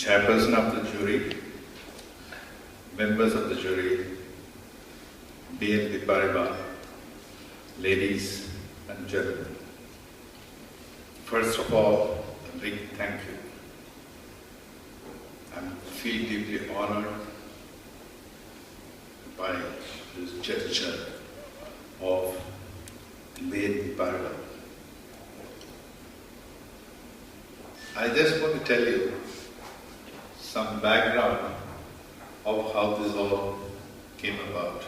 chairperson of the jury, members of the jury, BNP Paribas, ladies and gentlemen. First of all, a big thank you. I feel deeply honored by this gesture of BNP Paribas. I just want to tell you some background of how this all came about.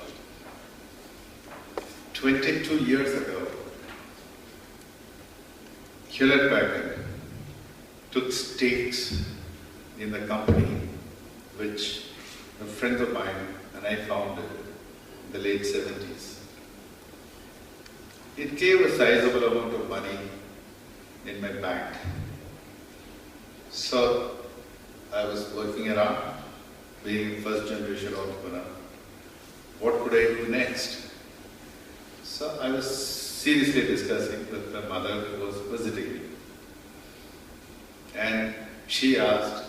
22 years ago, Hewlett Packard took stakes in the company which a friend of mine and I founded in the late 70s. It gave a sizable amount of money in my bank. So I was working around, being first generation entrepreneur. What could I do next? So I was seriously discussing with my mother who was visiting me. And she asked,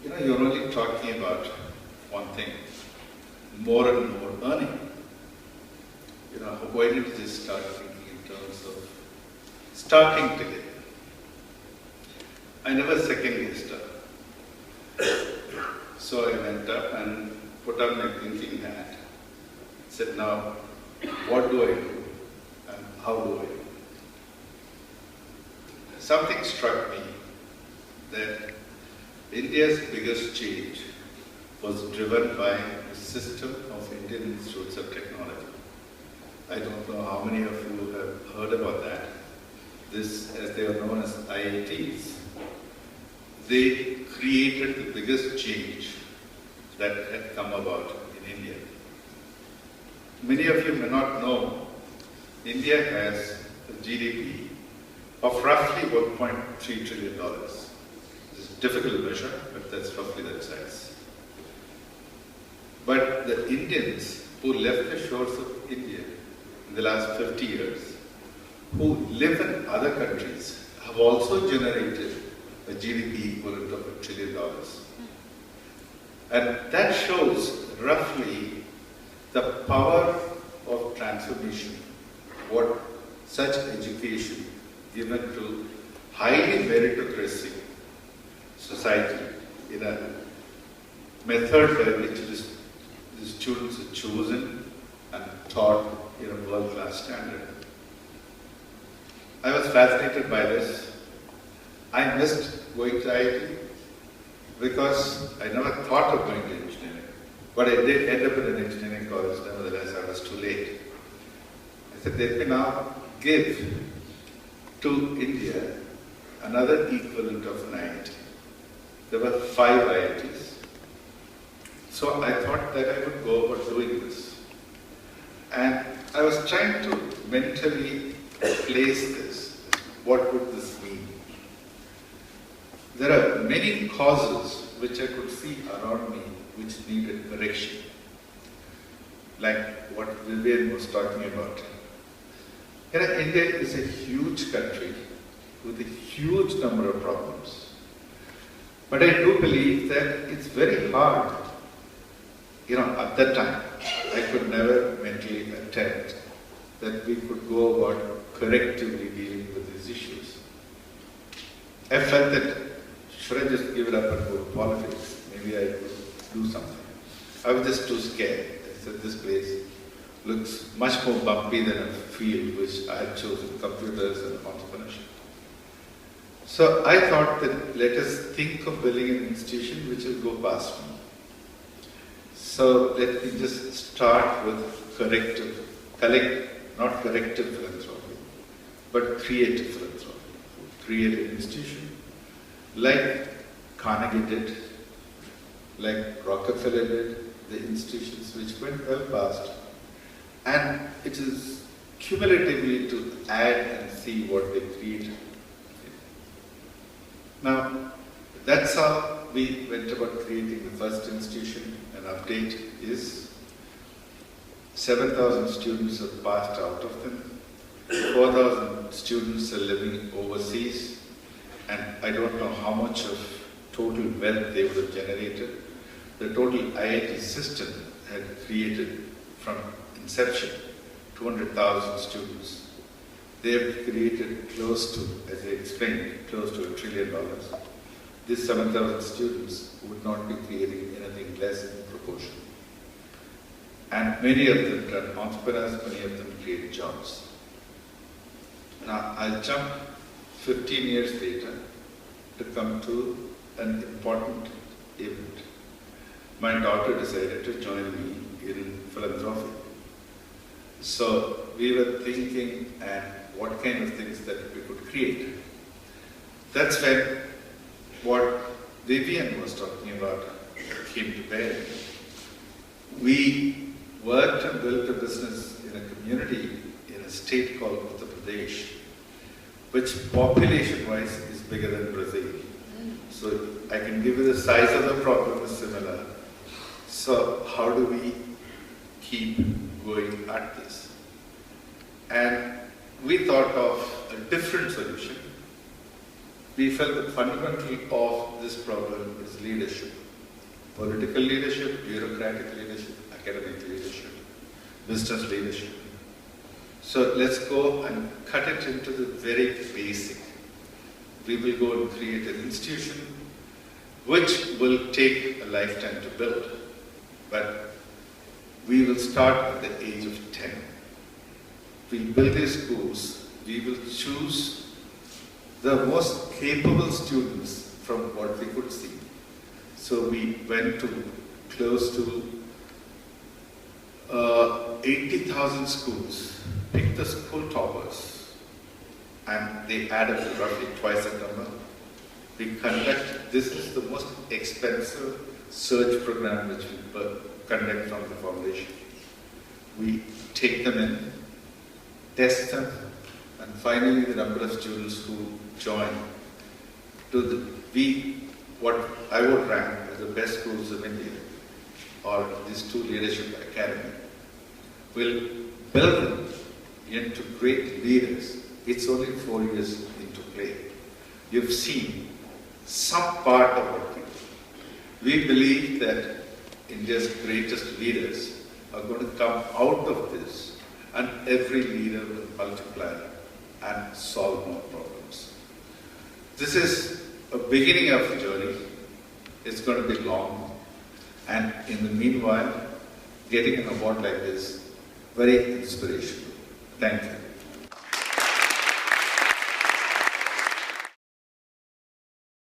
you're only talking about one thing, more and more earning. Why don't you just start thinking in terms of starting together? I never second-guessed her. So I went up and put on my thinking hat. Said, now, what do I do and how do I do? Something struck me that India's biggest change was driven by the system of Indian Institutes of Technology. I don't know how many of you have heard about that. This, as they are known as IITs, they created the biggest change that had come about in India. Many of you may not know, India has a GDP of roughly $1.3 trillion. It's difficult to measure, but that's roughly that size. But the Indians who left the shores of India in the last 50 years, who live in other countries, have also generated a GDP equivalent of $1 trillion. And that shows roughly the power of transformation, what such education given to highly meritocracy society in a method by which the students are chosen and taught in a world-class standard. I was fascinated by this. I missed going to IIT because I never thought of going to engineering. But I did end up in an engineering college, nevertheless I was too late. I said, let me now give to India another equivalent of an IIT. There were 5 IITs. So I thought that I would go about doing this. And I was trying to mentally place this. What would this mean? There are many causes which I could see around me which needed correction. Like what Vivian was talking about. India is a huge country with a huge number of problems. But I do believe that it's very hard. At that time, I could never mentally attempt that we could go about correctively dealing with these issues. I felt that, should I just give it up and go to politics? Maybe I could do something. I was just too scared. I said, this place looks much more bumpy than a field which I had chosen, computers and entrepreneurship. So I thought that let us think of building an institution which will go past me. So let me just start with not corrective philanthropy, but creative philanthropy. Create an institution like Carnegie did, like Rockefeller did, the institutions which went well past. And it is cumulatively to add and see what they created. Now, that's how we went about creating the first institution. An update is 7,000 students have passed out of them, 4,000 students are living overseas, and I don't know how much of total wealth they would have generated, the total IIT system had created from inception, 200,000 students. They have created close to, as I explained, close to $1 trillion. These 7,000 students would not be creating anything less in proportion. And many of them are entrepreneurs, many of them create jobs. Now, I'll jump 15 years later to come to an important event. My daughter decided to join me in philanthropy. So we were thinking and what kind of things that we could create. That's when what Vivian was talking about came to bear. We worked and built a business in a community in a state called Uttar Pradesh, which population-wise is bigger than Brazil. So I can give you the size of the problem is similar. So how do we keep going at this? And we thought of a different solution. We felt that fundamentally of this problem is leadership. Political leadership, bureaucratic leadership, academic leadership, business leadership. So let's go and cut it into the very basic. We will go and create an institution which will take a lifetime to build. But we will start at the age of 10. We'll build these schools. We will choose the most capable students from what we could see. So we went to close to 80,000 schools, picked the school toppers, and they added roughly twice the number. We conduct, this is the most expensive search program which we conduct from the foundation. We take them in, test them, and finally the number of students who join to what I would rank as the best schools of India, or these two leadership academy, will build them into great leaders. It's only 4 years into play. You've seen some part of what we do. We believe that India's greatest leaders are going to come out of this, and every leader will multiply and solve more problems. This is a beginning of a journey. It's going to be long, and in the meanwhile, getting an award like this, very inspirational. Thank you.